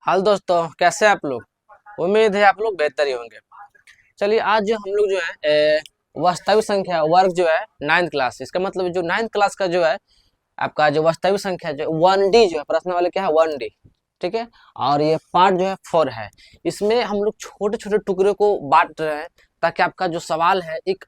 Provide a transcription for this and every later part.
हाल दोस्तों, कैसे हैं आप लोग। उम्मीद है आप लोग बेहतर ही होंगे। चलिए, आज जो हम लोग जो है वास्तविक संख्या वर्ग जो है नाइन्थ क्लास, इसका मतलब जो नाइन्थ क्लास का जो है आपका जो वास्तविक संख्या जो 1D जो है, प्रश्न वाले क्या है 1D। ठीक है। और ये पार्ट जो है 4 है। इसमें हम लोग छोटे छोटे टुकड़े को बांट रहे हैं ताकि आपका जो सवाल है एक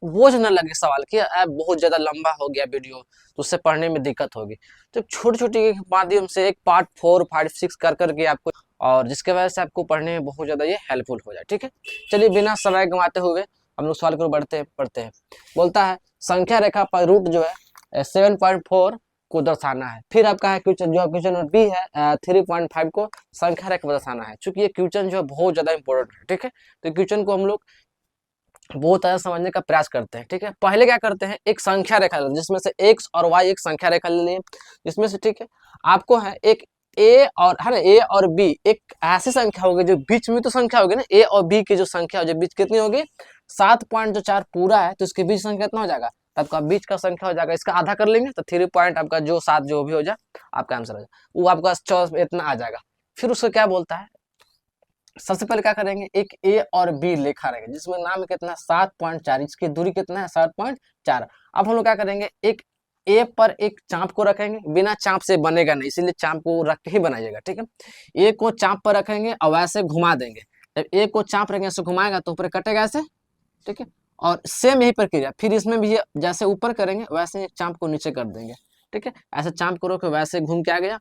बोझ न लगे सवाल कि बहुत ज्यादा लंबा हो गया वीडियो तो उससे पढ़ने में दिक्कत होगी। तो छोटी छोटी माध्यम से एक पार्ट 4 5 6 कर करके आपको, और जिसके वजह से आपको पढ़ने में बहुत ज्यादा ये हेल्पफुल हो जाए। ठीक है। चलिए, बिना समय गंवाते हुए हम लोग सवाल को बढ़ते पढ़ते हैं। बोलता है संख्या रेखा पर रूट जो है 7.4 को दर्शाना है। फिर आपका है क्वेश्चन, जो क्वेश्चन नंबर बी है 3.5 को संख्या रेखा पर दर्शाना है। चूंकि ये क्वेश्चन जो है बहुत ज्यादा इंपॉर्टेंट है। ठीक है। तो क्वेश्चन को हम लोग बहुत तरह समझने का प्रयास करते हैं। ठीक है। पहले क्या करते हैं, एक संख्या रेखा लेते हैं जिसमें से एक्स और वाई एक संख्या रेखा ले लिए जिसमें से। ठीक है। आपको है एक ए और है ना, ए और बी एक ऐसी संख्या होगी जो बीच में तो संख्या होगी ना, ए और बी की जो संख्या हो जो बीच कितनी होगी 7.4 पूरा है तो इसके बीच संख्या कितना हो जाएगा, तो आपका बीच का संख्या हो जाएगा, इसका आधा कर लेंगे तो 3 पॉइंट आपका जो 7 जो भी हो जाए आपका आंसर हो जाए, वो आपका 14 इतना आ जाएगा। फिर उसको क्या बोलता है, सबसे पहले क्या करेंगे, एक ए और बी लिखा रहेंगे जिसमें नाम कितना 7.4, इसकी दूरी कितना है 7.4। अब हम लोग क्या करेंगे, एक ए पर एक चाप को रखेंगे, बिना चाप से बनेगा नहीं इसीलिए चाप को रख के ही बनाइएगा। ठीक है। ए को चाप पर रखेंगे और वैसे घुमा देंगे। जब ए को चाप रखेंगे ऐसे घुमाएगा तो ऊपर कटेगा ऐसे। ठीक है। और सेम यही प्रक्रिया फिर इसमें भी जैसे ऊपर करेंगे वैसे चाप को नीचे कर देंगे। ठीक है। ऐसे चाप को रखे वैसे घूम के आ गया।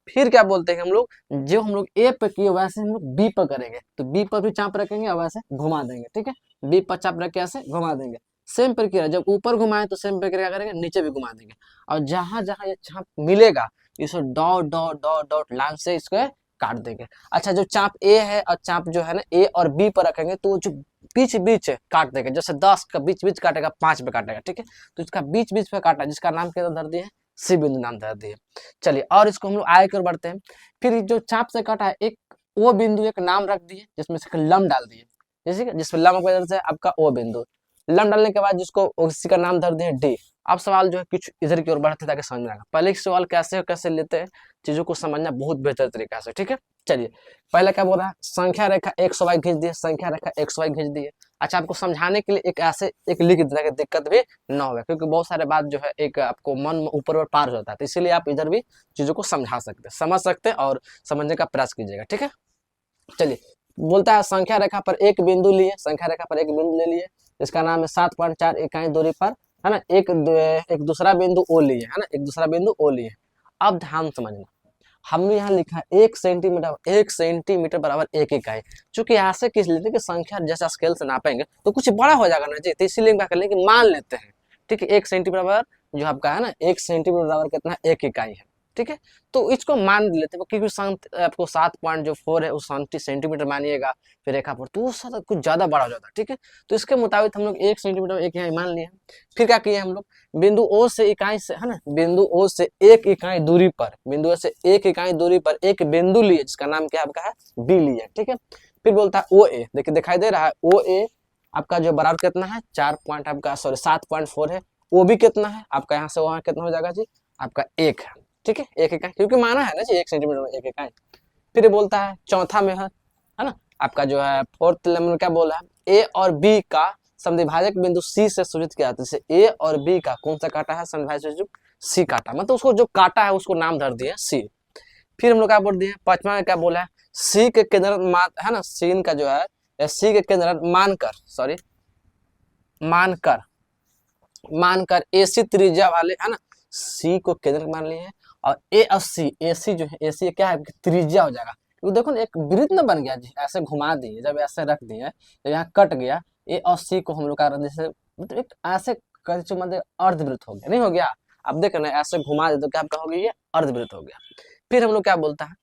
फिर क्या बोलते हैं हम लोग, जो हम लोग ए पे किए वैसे हम लोग बी पर करेंगे तो बी पर भी चाप रखेंगे और वैसे घुमा देंगे। ठीक है। बी पर चाप रख के ऐसे घुमा देंगे। सेम प्रक्रिया, जब ऊपर घुमाए तो सेम प्रक्रिया करेंगे, नीचे भी घुमा देंगे। और जहां जहां ये चाप मिलेगा इसको dot dot dot dot line से इसको काट देंगे। अच्छा, जो चाप ए है और चाप जो है ना ए और बी पर रखेंगे तो जो बीच बीच काट देंगे, जैसे 10 का बीच बीच काटेगा 5 पे काटेगा। ठीक है। तो इसका बीच बीच पे काटा जिसका नाम क्या धर दिए, सी बिंदु नाम धर दिए। चलिए, और इसको हम लोग आगे की ओर बढ़ते हैं। फिर जो चाप से काटा है एक ओ बिंदु एक नाम रख दिए जिसमें से लम डाल दिए, जैसे जिसमें लम की वजह से आपका ओ बिंदु। लम डालने के बाद जिसको उसी का नाम धर दिए डी। अब सवाल जो है कुछ इधर की ओर बढ़ते ताकि समझ में आएगा। पहले एक सवाल कैसे कैसे लेते हैं चीजों को समझना बहुत बेहतर तरीका से। ठीक है। चलिए, पहले क्या बोल रहा है, संख्या रेखा एक्स वाई खींच दिए, संख्या रेखा एक्स वाई खींच दिए। अच्छा, आपको समझाने के लिए एक ऐसे एक लिख देता कि दिक्कत भी ना हो, क्योंकि बहुत सारे बात जो है एक आपको मन ऊपर और पार हो जाता है, तो इसीलिए आप इधर भी चीजों को समझा सकते हैं, समझ सकते हैं और समझने का प्रयास कीजिएगा। ठीक है। चलिए, बोलता है संख्या रेखा पर एक बिंदु लिए, संख्या रेखा पर एक बिंदु ले लिए, इसका नाम है 7.4 इकाई दूरी पर, है ना, एक दूसरा बिंदु ओ लिए, है ना, एक दूसरा बिंदु ओ लिए। अब ध्यान समझना, हमने यहाँ लिखा है 1 सेंटीमीटर बराबर 1 इकाई। चूंकि ऐसे किस लेते कि संख्या जैसा स्केल से नापेंगे तो कुछ बड़ा हो जाएगा ना जी, तो इसीलिए क्या कर लेंगे, मान लेते हैं। ठीक है। 1 सेंटीमीटर बराबर जो आपका है ना 1 सेंटीमीटर बराबर कितना 1 इकाई है। ठीक है। तो इसको मान लेते हैं क्योंकि आपको 7.4 है उस सेंटीमीटर मानिएगा फिर रेखा पर, तो वो कुछ ज्यादा बड़ा हो जाता है। ठीक है। तो इसके मुताबिक हम लोग 1 सेंटीमीटर 1 इकाई मान लिए। फिर क्या किए हम लोग, बिंदु ओ से इकाई से, है ना, बिंदु ओ से 1 इकाई दूरी पर, बिंदु ओ से 1 इकाई दूरी पर एक बिंदु लिए जिसका नाम क्या आपका है बी लिए। ठीक है। फिर बोलता है ओ ए, देखिए दिखाई दे रहा है ओ ए आपका जो बराबर कितना है 4 पॉइंट आपका सॉरी 7.4 है। ओ भी कितना है आपका यहाँ से वहां कितना हो जाएगा जी, आपका 1 है। ठीक है। 1 इकाई क्योंकि माना है ना जी 1 सेंटीमीटर में 1 इकाई। फिर बोलता है चौथा में है ना, आपका जो है फोर्थ लेवल क्या बोला है, ए और बी का समद्विभाजक बिंदु सी से सूचित किया जाता है। जैसे ए और बी का कौन सा काटा है, समद्विभाजक सी काटा, मतलब उसको जो काटा है उसको नाम धर दिए सी। फिर हम लोग क्या बोल दिए, पांचवा में क्या बोला है, सी के केंद्र मान, है ना, सी का जो है सी के केंद्र मानकर, सॉरी मानकर मानकर एसी त्रिज्या वाले, है ना, सी को केंद्र मान लिए और ए और सी, एसी जो है एसी क्या है त्रिज्या हो जाएगा। क्योंकि देखो ना एक वृत्त न बन गया जी, ऐसे घुमा दिए, जब ऐसे रख दिए तो यहाँ कट गया, ए और सी को हम लोग का जैसे मतलब एक ऐसे मतलब अर्धवृत्त हो गया, नहीं हो गया। अब देख ना ऐसे घुमा दे तो क्या आपका हो गया, ये अर्धवृत्त हो गया। फिर हम लोग क्या बोलता है,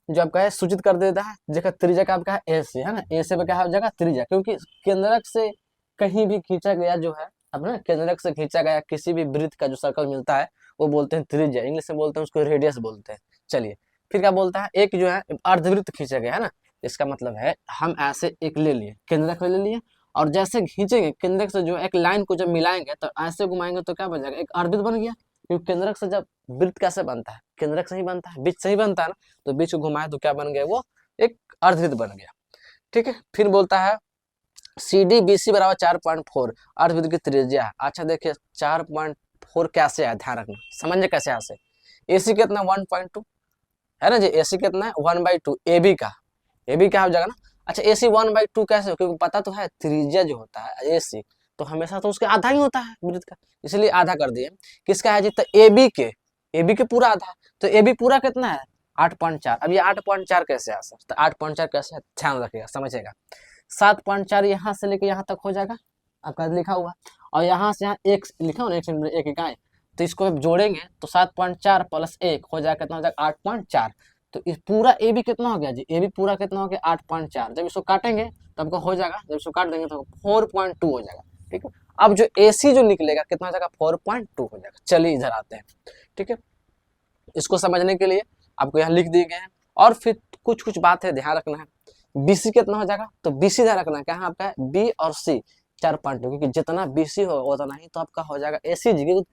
जो आपका है सूचित कर देता है जगह त्रिज्या का आपका है ए से, है ना, ए से क्या हो जाएगा त्रिज्या, क्योंकि केंद्रक से कहीं भी खींचा गया जो है, अब ना केंद्रक से खींचा गया किसी भी वृत्त का जो सर्कल मिलता है वो बोलते हैं त्रिज्या, इंग्लिश में बोलते हैं उसको रेडियस बोलते हैं। चलिए, फिर क्या बोलता है, एक जो है अर्धवृत्त खींचा गया, है ना, इसका मतलब है हम ऐसे एक ले लिए, केंद्रक ले लिए और जैसे खींचेंगे केंद्रक से जो एक लाइन को जब मिलाएंगे तो ऐसे घुमाएंगे तो क्या बन जाएगा, एक अर्धवृत्त बन गया। क्योंकि केंद्रक से जब वृत्त कैसे बनता है, केंद्रक से ही बनता है, बीच से ही बनता है ना, तो बीच को घुमाए तो क्या बन गया, वो एक अर्धवृत्त बन गया। ठीक है, फिर बोलता है सी डी बी सी बराबर 4.4 अर्धवृत्त की त्रिज्या। अच्छा देखिए 4.4 कैसे है, ध्यान रखना, समझिए कैसे यहाँ से। ए सी कितना 1.2 है ना जी, ए सी कितना है 1/2, ए बी का, ए बी क्या हो जाएगा ना। अच्छा ए सी 1/2 कैसे हो, क्योंकि पता तो है त्रिज्या जो होता है ए सी तो हमेशा तो उसके आधा ही होता है वृत्त का, इसलिए आधा कर दिए। किसका है जी, तो ए बी के पूरा आधा, तो ए बी पूरा कितना है 8.4। अब ये 8.4 कैसे आ सकता है, 8.4 कैसे है, ध्यान रखिएगा समझिएगा। 7.4 यहाँ से लेके यहाँ तक हो जाएगा आपका लिखा हुआ, और यहाँ से यहाँ एक लिखा हो ना, एक इकाई, तो इसको आप जोड़ेंगे तो 7.4 प्लस 1 हो जाएगा, कितना हो जाएगा 8.4। तो इस पूरा ए बी कितना हो गया जी, ए बी पूरा कितना हो गया 8.4। जब इसको काटेंगे तो आपको हो जाएगा, जब इसको काट देंगे तो 4.2 हो जाएगा। ठीक है, अब जो ए सी जो निकलेगा कितना हो जाएगा 4.2 हो जाएगा। चलिए इधर आते हैं। ठीक है, इसको समझने के लिए आपको यहाँ लिख दिए गए हैं, और फिर कुछ कुछ बात है ध्यान रखना है। बीसी कितना हो जाएगा, तो बीसी ध्यान रखना है, क्या आपका है बी और सी 4.2, क्योंकि जितना बीसी हो उतना ही तो आपका हो जाएगा एसी जी, क्योंकि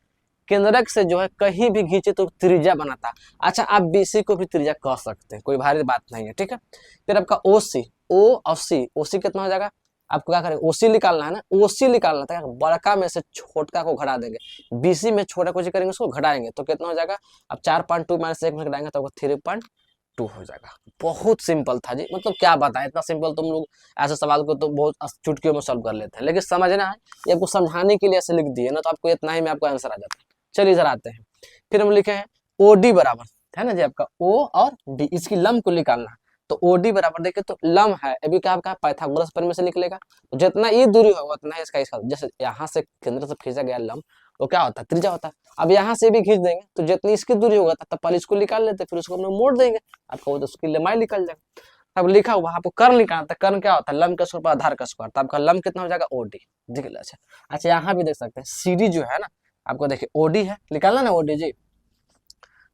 केंद्रक से जो है कहीं भी खींचे तो त्रिज्या बनाता। अच्छा आप बीसी को भी त्रिज्या कह सकते हैं, कोई भारी बात नहीं है। ठीक है, फिर आपका ओसी, ओ और सी, ओसी कितना हो जाएगा, आपको क्या करेंगे ओसी निकालना है ना, ओसी निकालना था, बड़का में से छोटका को घटा देंगे, बीसी में छोटा कुछ करेंगे उसको घटाएंगे तो कितना हो जाएगा, अब 4.2 माइनस 1 में घटाएंगे तो 3.2 हो जाएगा। बहुत सिंपल था जी, मतलब क्या बताएं, इतना सिंपल तुम लोग ऐसे सवाल को तो बहुत चुटकियों में सॉल्व कर लेते हैं, लेकिन समझना है ये आपको समझाने के लिए ऐसे लिख दिए ना, तो आपको इतना ही में आपको आंसर आ जाता है। चलिए इधर आते हैं, फिर हम लिखे हैं ओ डी बराबर है ना जी आपका ओ और डी, इसकी लंब को निकालना है, तो ओ डी बराबर देखिए तो लंब है, अभी क्या आपका पाइथागोरस प्रमेय से निकलेगा, तो जितना ये दूरी होगा उतना ही इसका जैसे यहाँ से केंद्र से खींचा गया लंब वो क्या होता है त्रिज्या होता है। अब यहाँ से भी खींच देंगे तो जितनी इसकी दूरी होगा तब पहले इसको निकाल लेते, फिर उसको हम लोग मोड़ देंगे, आपका वो तो उसकी लंबाई निकल जाएगा। अब लिखा हुआ आपको कर्ण निकालना, कर्ण क्या होता है लंब का स्क्वायर पर आधार का स्क्वायर, तो आपका लंब कितना हो जाएगा ओडी। दिख लो अच्छा, अच्छा यहाँ भी देख सकते हैं सीडी जो है ना, आपको देखिए ओडी है, निकालना ना ओडी जी,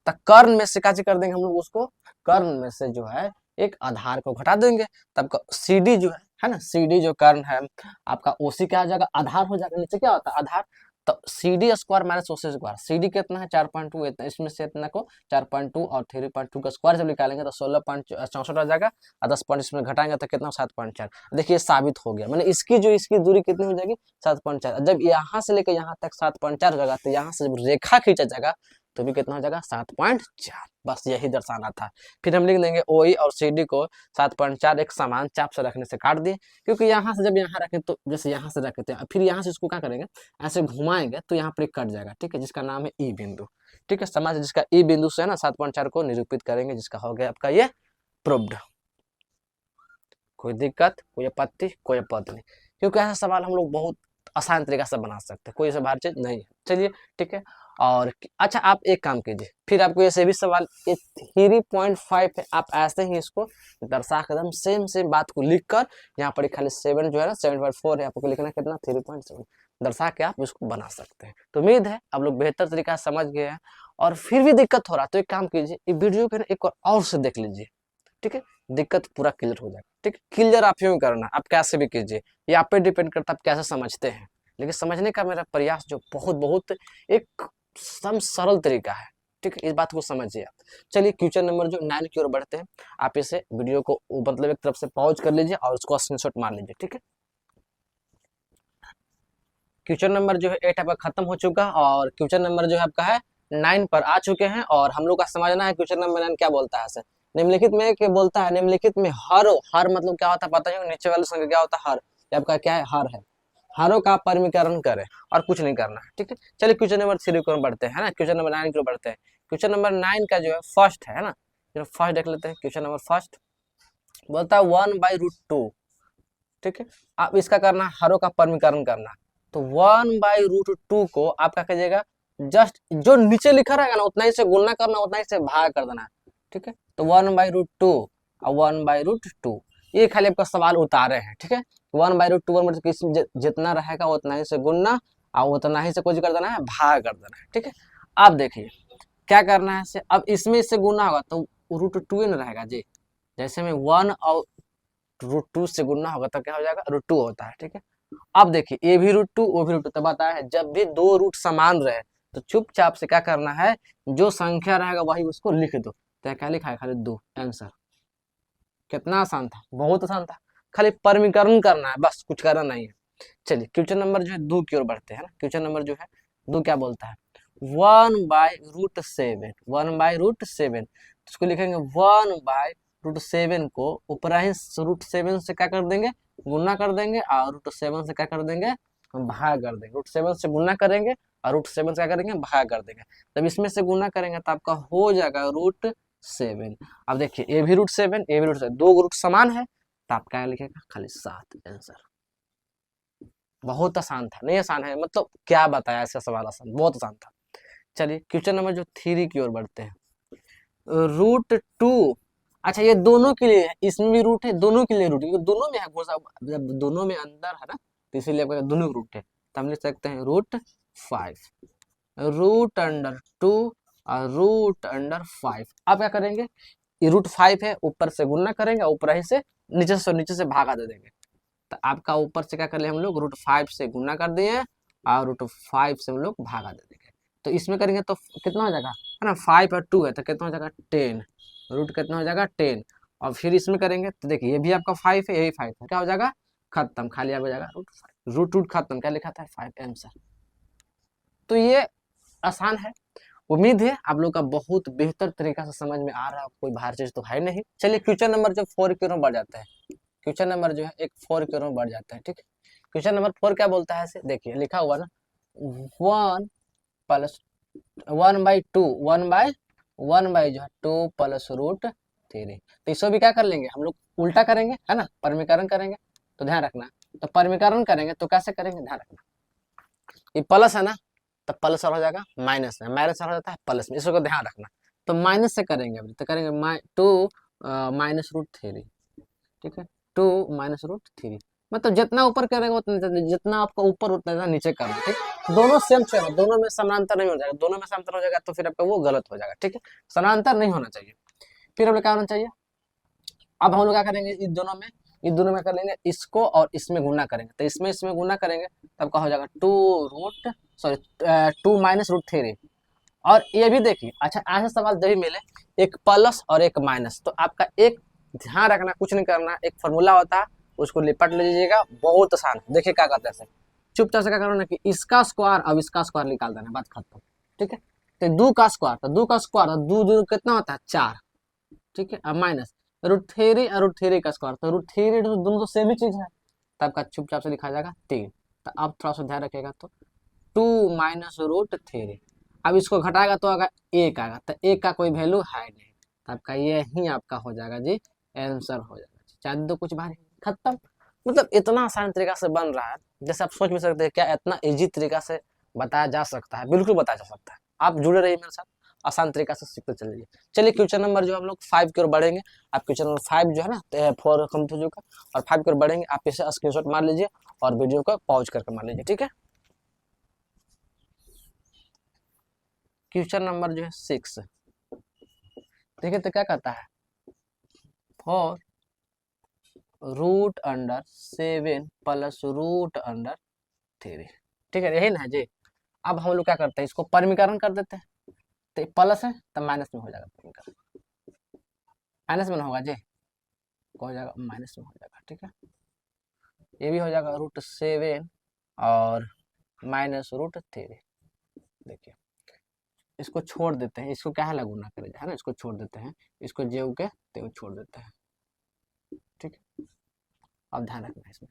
तो कर्ण में से क्या कर देंगे हम लोग उसको, कर्ण में से जो है एक आधार को घटा देंगे, तब सीडी जो है ना, सीडी जो कर्ण है आपका ओसी क्या हो जाएगा आधार हो जाएगा, नीचे क्या होता है आधार, तो सी डी स्क्वायर माइनस ओसी स्क्वायर, सी डी कितना है 4.2, इतना इसमें से इतना को 4.2 और 3.2 का स्क्वायर जब निकालेंगे तो 16.64 आ जाएगा, और 10 पॉइंट इसमें घटाएंगे तो कितना 7.4। देखिए साबित हो गया, मैंने इसकी जो इसकी दूरी कितनी हो जाएगी 7.4। जब यहाँ से लेकर यहाँ तक 7.4 हो जाएगा, तो यहाँ से जब रेखा खींचा जाएगा तो भी कितना हो जाएगा 7.4, बस यही दर्शाना था। फिर हम लिख देंगे ओई और सी डी को 7.4 एक समान चाप से रखने से काट दिए, क्योंकि यहाँ से जब यहाँ रखें तो जैसे यहाँ से रखते हैं, फिर यहाँ से इसको क्या करेंगे ऐसे घुमाएंगे तो यहाँ पर कट जाएगा। ठीक है, जिसका नाम है ई बिंदु। ठीक है, समाज जिसका ई बिंदु से है ना 7.4 को निरूपित करेंगे, जिसका हो गया आपका ये प्रूव्ड। कोई दिक्कत, कोई आपत्ति, कोई आपत्ति नहीं, क्योंकि ऐसा सवाल हम लोग बहुत आसान तरीका से बना सकते हैं, कोई ऐसा भारी चीज नहीं है। चलिए ठीक है, और अच्छा आप एक काम कीजिए, फिर आपको ऐसे भी सवाल 3.5 है, आप ऐसे ही इसको दर्शा कदम सेम बात को लिखकर यहाँ पर खाली 7 जो है ना 7.4 है, आपको लिखना कितना 3.7 दर्शा के आप इसको बना सकते हैं। तो उम्मीद है आप लोग बेहतर तरीका से समझ गए हैं, और फिर भी दिक्कत हो रहा है तो एक काम कीजिए ये वीडियो को एक और से देख लीजिए। ठीक है, दिक्कत पूरा क्लियर हो जाएगा। ठीक है, क्लियर आप यूं करना, आप कैसे भी कीजिए, ये आप पे डिपेंड करता है आप कैसे समझते हैं, लेकिन समझने का मेरा प्रयास जो बहुत एक सरल तरीका है। ठीक है, इस बात को समझिए आप। चलिए क्वेश्चन नंबर जो 9 की ओर बढ़ते हैं, आप इसे वीडियो को मतलब एक तरफ से पॉज कर लीजिए और उसको स्क्रीनशॉट मार लीजिए। ठीक है, क्वेश्चन नंबर जो है 8 आपका खत्म हो चुका, और क्वेश्चन नंबर जो है आपका है 9 पर आ चुके हैं, और हम लोग का समझना है क्वेश्चन नंबर 9 क्या बोलता है। निम्नलिखित में क्या बोलता है, निम्नलिखित में हर मतलब क्या होता है पता है, नीचे वाले संख्या क्या होता है हर, आपका क्या है हर है, हरों का परिमीकरण करें और कुछ नहीं करना है। ठीक है, चलिए क्वेश्चन नंबर 3 की ओर बढ़ते हैं ना, क्वेश्चन नंबर 9 की ओर बढ़ते हैं। क्वेश्चन नंबर 9 का जो है फर्स्ट है ना, फर्स्ट देख लेते हैं। क्वेश्चन नंबर फर्स्ट बोलता है 1/√2। ठीक है, आप इसका करना हरों का परिमीकरण करना, तो 1/√2 को आप क्या कीजिएगा, जस्ट जो नीचे लिखा रहेगा ना उतना ही से गुणा करना, उतना ही से भाग कर देना। ठीक है, तो 1/√2 और 1/√2 ये खाली आपका सवाल उतारे हैं। ठीक है, 1/√2 मतलब जितना रहेगा उतना ही से गुणना और उतना ही से कुछ कर देना है भाग कर देना है। ठीक है, अब देखिए क्या करना है, अब इसमें इससे गुणा होगा तो √2 ही ना रहेगा जी, जैसे में 1 और √2 से गुणा होगा तो क्या हो जाएगा √2 होता है। ठीक है, अब देखिए ए भी √2 वो भी √2, तो बताया है जब भी दो रूट समान रहे तो चुपचाप से क्या करना है, जो संख्या रहेगा वही उसको लिख दो। तो क्या लिखा है, खाली 2 आंसर। कितना आसान था, बहुत आसान था, खाली परमीकरण करना है, बस कुछ करना नहीं है। चलिए क्वेश्चन नंबर जो है 2 की ओर बढ़ते हैं ना। क्वेश्चन नंबर जो है 2 क्या बोलता है, 1/√7, 1/√7, इसको लिखेंगे 1/√7 को ऊपराही √7 से क्या कर देंगे, गुना कर देंगे, और √7 से क्या कर देंगे, भाग कर देंगे। √7 से गुना करेंगे और √7 से क्या करेंगे, भाग कर देंगे। जब इसमें से गुना करेंगे तो आपका हो जाएगा √7। अब देखिए ये भी √7, ये भी √7, दो रूट समान है, तो आप क्या लिखेगा, खाली 7 आंसर। बहुत आसान था, नहीं आसान है, मतलब क्या बताया इसका सवाल, आसान, बहुत आसान था। चलिए क्वेश्चन नंबर जो 3 की ओर बढ़ते हैं। √2, अच्छा ये दोनों के लिए है, इसमें भी रूट है, दोनों के लिए रूट है, दोनों में है, जब दोनों में अंदर है ना, तो इसीलिए आपका दोनों रूट है। तो हम लिख सकते हैं √5, √2 और √5। अब क्या करेंगे, ये √5 है, ऊपर से गुना करेंगे, ऊपर ही से नीचे से भागा दे देंगे। तो आपका ऊपर से क्या कर लिया हम लोग, √5 से गुना कर दिए और √5 से हम लोग भागा दे देंगे। तो इसमें करेंगे तो कितना हो जाएगा, है ना, 5 और 2 है तो कितना हो जाएगा 10, रूट कितना हो जाएगा 10। और फिर इसमें करेंगे तो देखिए ये भी आपका 5 है, ये भी 5 है, क्या हो जाएगा, खत्म, खाली आ जाएगा √5, रूट खत्म, क्या लिखा था 5 आंसर। तो ये आसान है। उम्मीद है आप लोग का बहुत बेहतर तरीका से समझ में आ रहा है, कोई बाहर चीज तो है नहीं। चलिए क्वेश्चन नंबर जो 4 की ओर बढ़ जाता है। क्वेश्चन नंबर जो है एक 4 की ओर बढ़ जाता है, ठीक है। क्वेश्चन नंबर 4 क्या बोलता है, ऐसे देखिए लिखा हुआ ना, 1 प्लस 1/2, 1/1 जो है 2 प्लस √3। तो इसको भी क्या कर लेंगे हम लोग, उल्टा करेंगे, है ना, परमीकरण करेंगे। तो ध्यान रखना, तो परमीकरण करेंगे तो कैसे करेंगे, ध्यान रखना, ये प्लस है ना, तो प्लस और हो जाएगा माइनस में, माइनस और हो जाता है प्लस में, इसको ध्यान रखना। तो माइनस से करेंगे अभी, तो करेंगे 2 माइनस √3, ठीक है, 2 माइनस √3। मतलब जितना ऊपर करेंगे उतना, जितना आपका ऊपर उतना नीचे करना, ठीक। दोनों सेम चलेगा, दोनों में समानांतर नहीं हो जाएगा, दोनों में समांतर हो जाएगा तो फिर आपका वो गलत हो जाएगा, ठीक है, समानांतर नहीं होना चाहिए। फिर हम लोग क्या होना चाहिए, अब हम लोग क्या करेंगे, इन दोनों में कर लेंगे, इसको और इसमें गुना करेंगे, तो इसमें गुना करेंगे तब क्या हो जाएगा 2 माइनस √3। और ये भी देखिए, अच्छा ऐसे सवाल जब भी मिले, एक प्लस और एक माइनस, तो आपका एक ध्यान रखना, कुछ नहीं करना, एक फॉर्मूला होता है उसको लिपट लीजिएगा, बहुत आसान है। देखिए क्या करते हैं, चुपचाप से क्या करना कि इसका स्क्वायर अब इसका स्क्वायर निकाल देना, बात खत्म, ठीक है। तो 2 का स्क्वायर, तो 2 का स्क्वायर, 2 कितना होता है 4, ठीक है। अब माइनस √3 और √3 का स्क्वायर, तो √3 दोनों तो सेम ही चीज है, तो आपका चुपचाप से लिखा जाएगा 3। तो अब थोड़ा सा ध्यान रखिएगा, तो 2 माइनस √3, अब इसको घटाएगा तो आएगा 1 आएगा, तो 1 का कोई वैल्यू है नहीं, तो आपका यही आपका हो जाएगा जी, आंसर हो जाएगा। चाहे तो कुछ बाहर खत्म। मतलब इतना आसान तरीका से बन रहा है, जैसे आप सोच भी सकते हैं, क्या इतना इजी तरीका से बताया जा सकता है, बिल्कुल बताया जा सकता है। आप जुड़े रहिए मेरे साथ, आसान तरीका से सीखते चलिए। चलिए क्वेश्चन नंबर जो हम लोग 5 की ओर बढ़ेंगे। आप क्वेश्चन नंबर 5 जो है ना, 4 कम हो चुका, और 5 की ओर बढ़ेंगे, आप इसे स्क्रीनशॉट मार लीजिए और वीडियो को पॉज करके मार लीजिए, ठीक है। क्वेश्चन नंबर जो है 6, देखिए तो क्या कहता है, 4 √7 प्लस √3, ठीक है, यही ना जी। अब हम लोग क्या करते हैं, इसको परमीकरण कर देते हैं, तो प्लस है तो माइनस में हो जाएगा, परमीकरण माइनस में ना होगा जी, हो जाएगा माइनस में हो जाएगा, ठीक है। ये भी हो जाएगा √7 और माइनस √3। देखिए इसको छोड़ देते हैं, इसको क्या है गुना करेगा, है ना, इसको छोड़ देते हैं, इसको जेव के तेव छोड़ देते हैं, ठीक है। अब ध्यान रखना इसमें,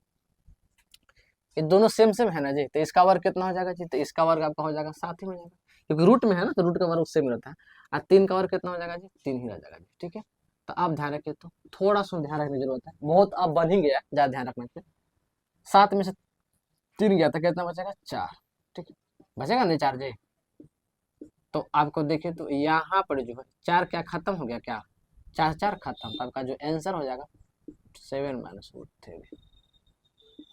ये दोनों सेम है ना जी, तो इसका वर्ग कितना हो जाएगा जी, तो इसका वर्ग आपका हो जाएगा 7 ही हो जाएगा, क्योंकि रूट में है ना, तो रूट का वर्ग सेम रहता है। और 3 का वर्ग कितना हो जाएगा जी, 3 ही रह जाएगा जी, ठीक है। तो आप ध्यान रखिए, तो थोड़ा सा ध्यान रखने की जरूरत है, बहुत अब बन ही गया, ज्यादा ध्यान रखना चाहिए। 7 में से 3 गया तो कितना बचेगा 4, ठीक है, बचेगा नहीं 4 जी। तो आपको देखिए तो यहाँ पर जो है 4 क्या खत्म हो गया, क्या 4 4 खत्म, तो आपका जो आंसर हो जाएगा 7 माइनस √3,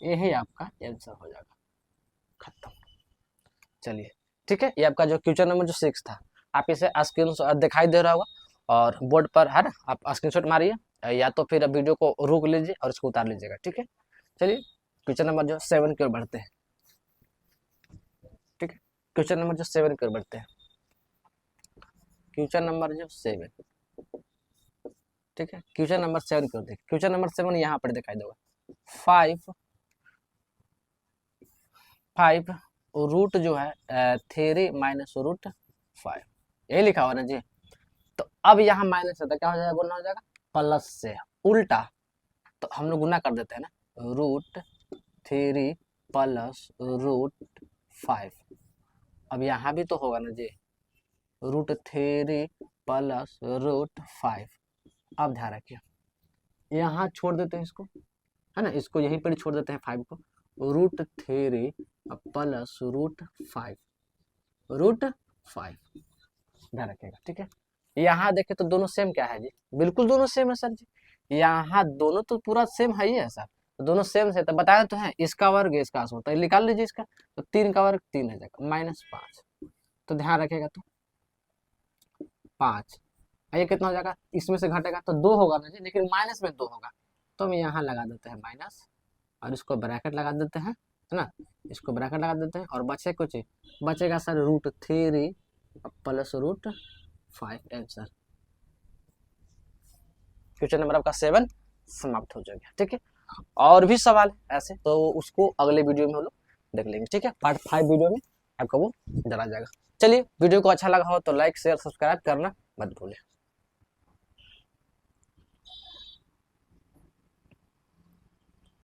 यही आपका आंसर हो जाएगा, खत्म। चलिए ठीक है, ये आपका जो क्वेश्चन नंबर जो 6 था, आप इसे स्क्रीन दिखाई दे रहा होगा और बोर्ड पर है ना, आप स्क्रीनशॉट मारिए, या तो फिर वीडियो को रोक लीजिए और इसको उतार लीजिएगा, ठीक है। चलिए क्वेश्चन नंबर जो 7 की ओर बढ़ते हैं, ठीक है। क्वेश्चन नंबर जो 7 कर बढ़ते हैं। क्वेश्चन नंबर जो 7, ठीक है, क्वेश्चन नंबर 7 कर देखिए। क्वेश्चन नंबर 7 यहाँ पर दिखाई देगा 5 रूट जो है 3 माइनस रूट 5, यही लिखा हुआ ना जी। तो अब यहाँ माइनस है तो क्या हो जाएगा, गुना हो जाएगा प्लस से उल्टा, तो हम लोग गुना कर देते हैं ना, रूट 3 प्लस रूट 5। अब यहाँ भी तो होगा ना जी, रूट 3 प्लस रूट 5। अब ध्यान रखिए, यहाँ छोड़ देते हैं इसको, है ना, इसको यहीं पर छोड़ देते हैं 5 को, रूट 3 प्लस रूट 5, रूट 5, ध्यान रखिएगा, ठीक है। यहाँ देखें तो दोनों सेम क्या है जी, बिल्कुल दोनों सेम है सर जी, यहाँ दोनों तो पूरा सेम है ही है सर, तो दोनों सेम से तो बताया तो है, इसका वर्ग इसका होता है, निकाल लीजिए इसका, तो 3 का वर्ग 3 आ जाएगा, -5, तो ध्यान रखिएगा, तो 5, ये कितना हो जाएगा, इसमें से घटेगा तो 2 होगा ना जी, लेकिन माइनस में 2 होगा, तो हम यहाँ लगा देते हैं माइनस, और इसको ब्रैकेट लगा देते हैं, है ना, इसको ब्रैकेट लगा देते हैं, और बचे कुछ बचेगा sir root 3 plus root 5, answer. Question number आपका 7 समाप्त हो जाएगा, ठीक है। और भी सवाल है ऐसे, तो उसको अगले वीडियो में हम लोग देख लेंगे, ठीक है। पार्ट 5 वीडियो में आपका वो डरा जाएगा। चलिए, वीडियो को अच्छा लगा हो तो लाइक शेयर सब्सक्राइब करना मत भूलें।